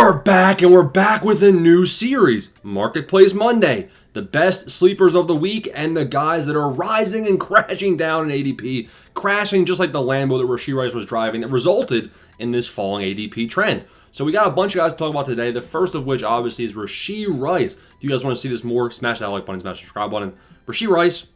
are back, and we're back with a new series, Marketplace Monday. The best sleepers of the week and the guys that are rising and crashing down in ADP, crashing just like the Lambo that Rashee Rice was driving that resulted in this falling ADP trend. So we got a bunch of guys to talk about today, the first of which obviously is Rashee Rice. If you guys want to see this more, smash that like button, smash the subscribe button. Rashee Rice,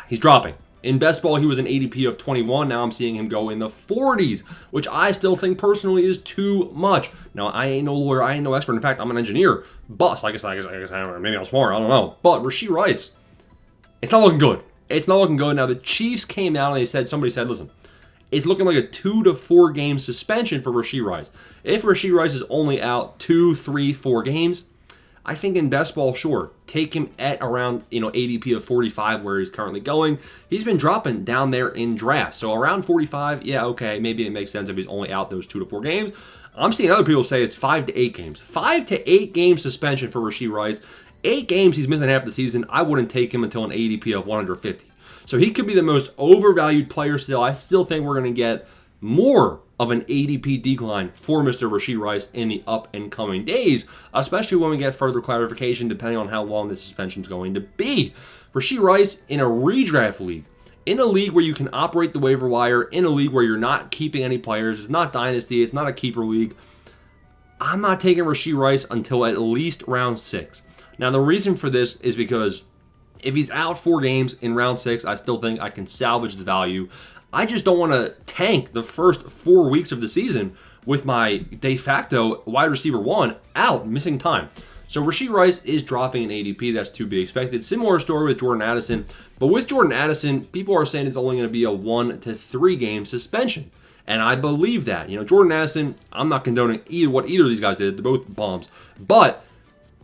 he's dropping. In best ball, he was an ADP of 21. Now I'm seeing him go in the 40s, which I still think personally is too much. Now, I ain't no lawyer. I ain't no expert. In fact, I'm an engineer. But, I guess maybe I'm smart. I don't know. But Rashee Rice, it's not looking good. It's not looking good. Now, the Chiefs came out and somebody said, listen, it's looking like a 2 to 4 game suspension for Rashee Rice. If Rashee Rice is only out 2, 3, 4 games, I think in best ball, sure, take him at around ADP of 45 where he's currently going. He's been dropping down there in drafts, so around 45, yeah, okay, maybe it makes sense if he's only out those 2 to 4 games. I'm seeing other people say it's 5 to 8 games. 5 to 8 game suspension for Rashee Rice. 8 games, he's missing half the season. I wouldn't take him until an ADP of 150. So he could be the most overvalued player still. I still think we're going to get more of an ADP decline for Mr. Rashee Rice in the up and coming days, especially when we get further clarification depending on how long the suspension is going to be. Rashee Rice in a redraft league, in a league where you can operate the waiver wire, in a league where you're not keeping any players, it's not dynasty, it's not a keeper league, I'm not taking Rashee Rice until at least round 6. Now the reason for this is because if he's out 4 games in round 6, I still think I can salvage the value. I just don't want to tank the first 4 weeks of the season with my de facto wide receiver 1 out, missing time. So Rashee Rice is dropping an ADP. That's to be expected. Similar story with Jordan Addison. But with Jordan Addison, people are saying it's only going to be a 1 to 3 game suspension. And I believe that. Jordan Addison, I'm not condoning what either of these guys did. They're both bombs. But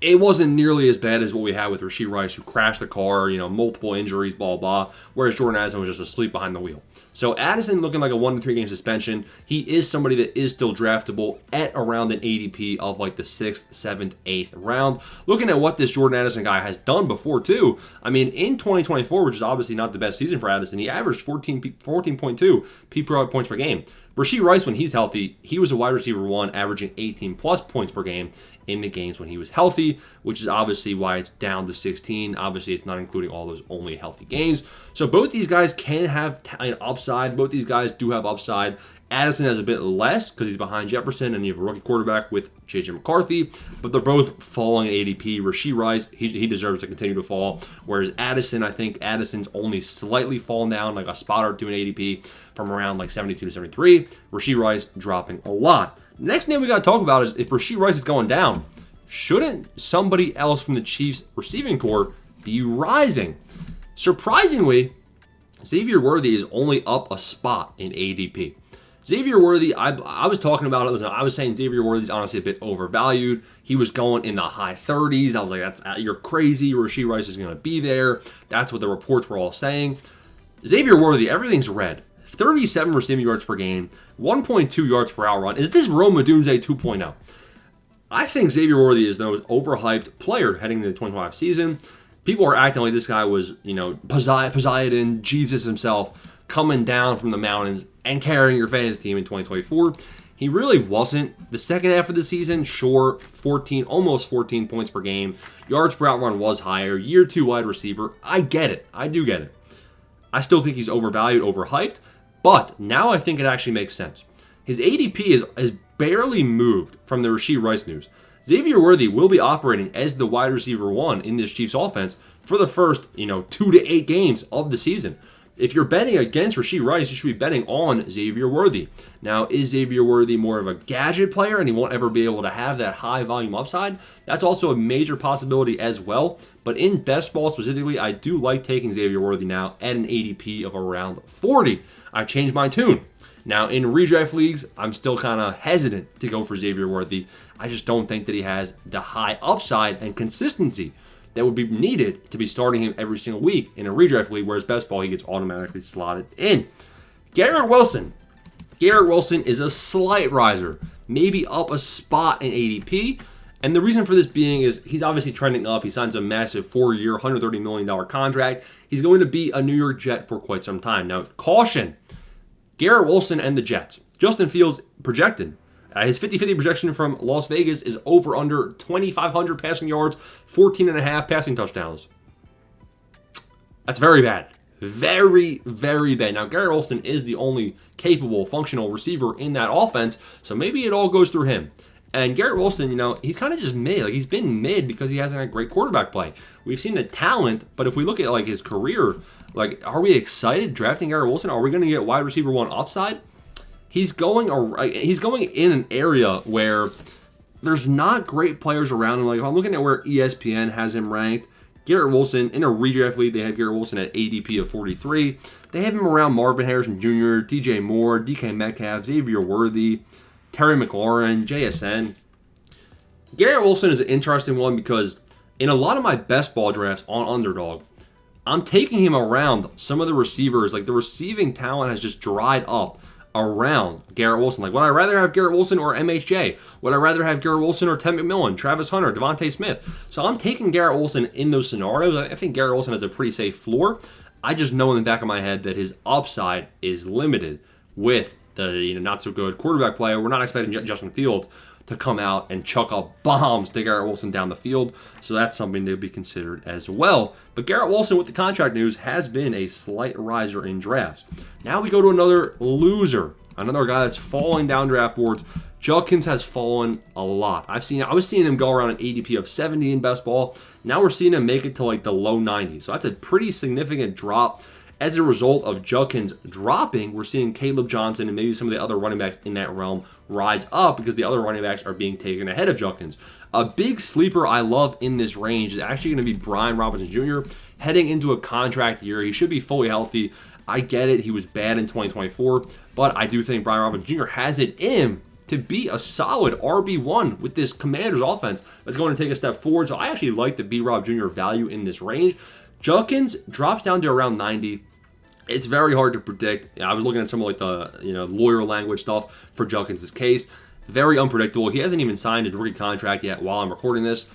it wasn't nearly as bad as what we had with Rashee Rice, who crashed the car, multiple injuries, blah, blah, whereas Jordan Addison was just asleep behind the wheel. So Addison looking like a 1 to 3 game suspension. He is somebody that is still draftable at around an ADP of like the 6th, 7th, 8th round. Looking at what this Jordan Addison guy has done before too, in 2024, which is obviously not the best season for Addison, he averaged 14.2 PPR points per game. Rashee Rice, when he's healthy, he was a wide receiver 1, averaging 18 plus points per game in the games when he was healthy, which is obviously why it's down to 16. Obviously, it's not including all those only healthy games. So both these guys can have an upside. Both these guys do have upside. Addison has a bit less because he's behind Jefferson and you have a rookie quarterback with J.J. McCarthy, but they're both falling at ADP. Rashee Rice, he deserves to continue to fall, whereas Addison, I think Addison's only slightly fallen down, like a spot or two in ADP from around like 72 to 73. Rashee Rice dropping a lot. Next name we got to talk about is if Rashee Rice is going down, shouldn't somebody else from the Chiefs receiving corps be rising? Surprisingly, Xavier Worthy is only up a spot in ADP. Xavier Worthy, I was talking about it. Listen, I was saying Xavier Worthy's honestly a bit overvalued. He was going in the high 30s. I was like, you're crazy. Rashee Rice is going to be there. That's what the reports were all saying. Xavier Worthy, everything's red. 37 receiving yards per game, 1.2 yards per hour run. Is this Rome Odunze 2.0? I think Xavier Worthy is the most overhyped player heading into the 2025 season. People are acting like this guy was, Poseidon, Jesus himself, coming down from the mountains and carrying your fantasy team in 2024. He really wasn't. The second half of the season, sure, almost 14 points per game. Yards per out run was higher. Year 2 wide receiver. I get it. I do get it. I still think he's overvalued, overhyped, but now I think it actually makes sense. His ADP has barely moved from the Rashee Rice news. Xavier Worthy will be operating as the wide receiver 1 in this Chiefs offense for the first, 2 to 8 games of the season. If you're betting against Rashee Rice, you should be betting on Xavier Worthy. Now, is Xavier Worthy more of a gadget player and he won't ever be able to have that high volume upside? That's also a major possibility as well. But in best ball specifically, I do like taking Xavier Worthy now at an ADP of around 40. I've changed my tune. Now, in redraft leagues, I'm still kind of hesitant to go for Xavier Worthy. I just don't think that he has the high upside and consistency that would be needed to be starting him every single week in a redraft league, whereas best ball, he gets automatically slotted in. Garrett Wilson. Garrett Wilson is a slight riser, maybe up a spot in ADP. And the reason for this being is he's obviously trending up. He signs a massive 4-year, $130 million contract. He's going to be a New York Jet for quite some time. Now, caution, Garrett Wilson and the Jets. Justin Fields projected His 50-50 projection from Las Vegas is over under 2,500 passing yards, 14.5 passing touchdowns. That's very bad. Very, very bad. Now, Garrett Wilson is the only capable, functional receiver in that offense, so maybe it all goes through him. And Garrett Wilson, he's kind of just mid. Like, he's been mid because he hasn't had great quarterback play. We've seen the talent, but if we look at, like, his career, like, are we excited drafting Garrett Wilson? Are we going to get wide receiver 1 upside? He's going in an area where there's not great players around him. Like, if I'm looking at where ESPN has him ranked, Garrett Wilson, in a redraft league, they have Garrett Wilson at ADP of 43. They have him around Marvin Harrison Jr., DJ Moore, DK Metcalf, Xavier Worthy, Terry McLaurin, JSN. Garrett Wilson is an interesting one because in a lot of my best ball drafts on Underdog, I'm taking him around some of the receivers. Like, the receiving talent has just dried up around Garrett Wilson. Like, would I rather have Garrett Wilson or MHJ? Would I rather have Garrett Wilson or Ted McMillan, Travis Hunter, Devontae Smith? So I'm taking Garrett Wilson in those scenarios. I think Garrett Wilson has a pretty safe floor. I just know in the back of my head that his upside is limited with the not so good quarterback play. We're not expecting Justin Fields to come out and chuck up bombs to Garrett Wilson down the field. So that's something to be considered as well. But Garrett Wilson, with the contract news, has been a slight riser in drafts. Now we go to another loser, another guy that's falling down draft boards. Judkins has fallen a lot. I was seeing him go around an ADP of 70 in best ball. Now we're seeing him make it to like the low 90s. So that's a pretty significant drop. As a result of Judkins dropping, we're seeing Caleb Johnson and maybe some of the other running backs in that realm rise up because the other running backs are being taken ahead of Judkins. A big sleeper I love in this range is actually going to be Brian Robinson Jr. heading into a contract year. He should be fully healthy. I get it. He was bad in 2024, but I do think Brian Robinson Jr. has it in him to be a solid RB1 with this Commanders offense that's going to take a step forward. So I actually like the B-Rob Jr. value in this range. Judkins drops down to around 90. It's very hard to predict. I was looking at some of like the lawyer language stuff for Judkins' case. Very unpredictable. He hasn't even signed his rookie contract yet while I'm recording this.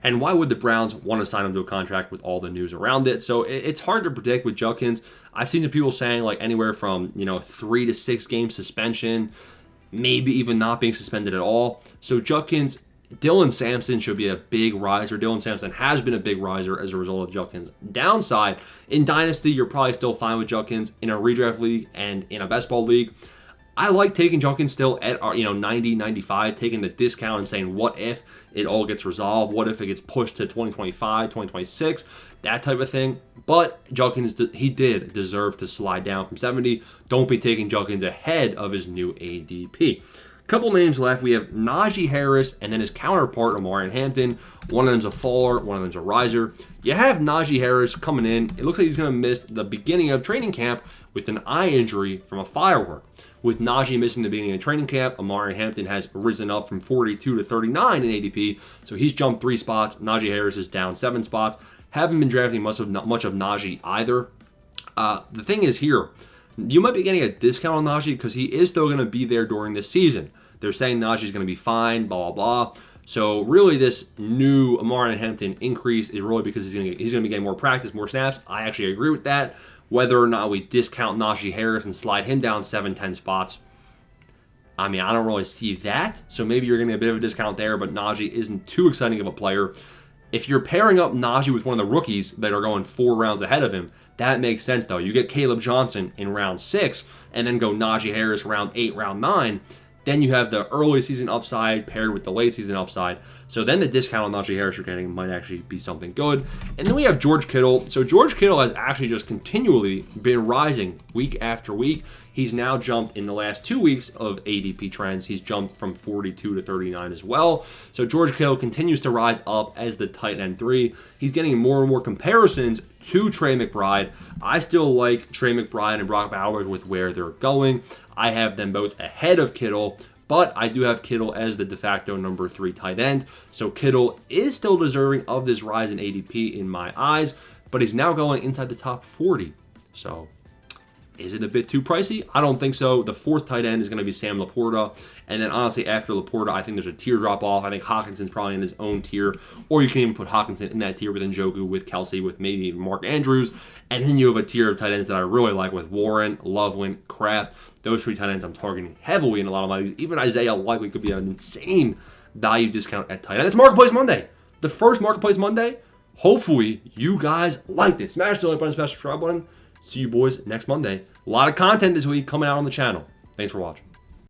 And why would the Browns want to sign him to a contract with all the news around it? So it's hard to predict with Judkins. I've seen some people saying like anywhere from 3 to 6 game suspension, maybe even not being suspended at all. So Judkins, Dylan Sampson should be a big riser. Dylan Sampson has been a big riser as a result of Judkins' downside. In Dynasty, you're probably still fine with Judkins. In a redraft league and in a best ball league, I like taking Judkins still at 90, 95, taking the discount and saying, what if it all gets resolved? What if it gets pushed to 2025, 2026, that type of thing. But Judkins, he did deserve to slide down from 70. Don't be taking Judkins ahead of his new ADP. Couple names left. We have Najee Harris and then his counterpart, Omarion Hampton. One of them's a faller, one of them's a riser. You have Najee Harris coming in. It looks like he's going to miss the beginning of training camp with an eye injury from a firework. With Najee missing the beginning of training camp, Omarion Hampton has risen up from 42 to 39 in ADP, so he's jumped 3 spots. Najee Harris is down 7 spots. Haven't been drafting much of Najee either. The thing is here, you might be getting a discount on Najee because he is still going to be there during this season. They're saying Najee's going to be fine, blah, blah, blah. So really this new Omarion Hampton increase is really because he's going to be getting more practice, more snaps. I actually agree with that. Whether or not we discount Najee Harris and slide him down 7-10 spots, I don't really see that. So maybe you're getting a bit of a discount there, but Najee isn't too exciting of a player. If you're pairing up Najee with one of the rookies that are going 4 rounds ahead of him, that makes sense though. You get Caleb Johnson in round 6 and then go Najee Harris round 8, round 9. Then you have the early season upside paired with the late season upside. So then the discount on Najee Harris you're getting might actually be something good. And then we have George Kittle. So George Kittle has actually just continually been rising week after week. He's now jumped in the last 2 weeks of ADP trends. He's jumped from 42 to 39 as well. So George Kittle continues to rise up as the tight end 3. He's getting more and more comparisons to Trey McBride. I still like Trey McBride and Brock Bowers with where they're going. I have them both ahead of Kittle, but I do have Kittle as the de facto number 3 tight end. So Kittle is still deserving of this rise in ADP in my eyes, but he's now going inside the top 40. So Is it a bit too pricey? I don't think so. The fourth tight end is going to be Sam Laporta. And then honestly, after Laporta, I think there's a tier drop off. I think Hawkinson's probably in his own tier. Or you can even put Hawkinson in that tier with Njoku, with Kelsey, with maybe even Mark Andrews. And then you have a tier of tight ends that I really like with Warren, Loveland, Kraft. Those 3 tight ends I'm targeting heavily in a lot of my leagues. Even Isaiah likely could be an insane value discount at tight end. It's Marketplace Monday. The first Marketplace Monday. Hopefully, you guys liked it. Smash the like button, smash the subscribe button. See you boys next Monday. A lot of content this week coming out on the channel. Thanks for watching.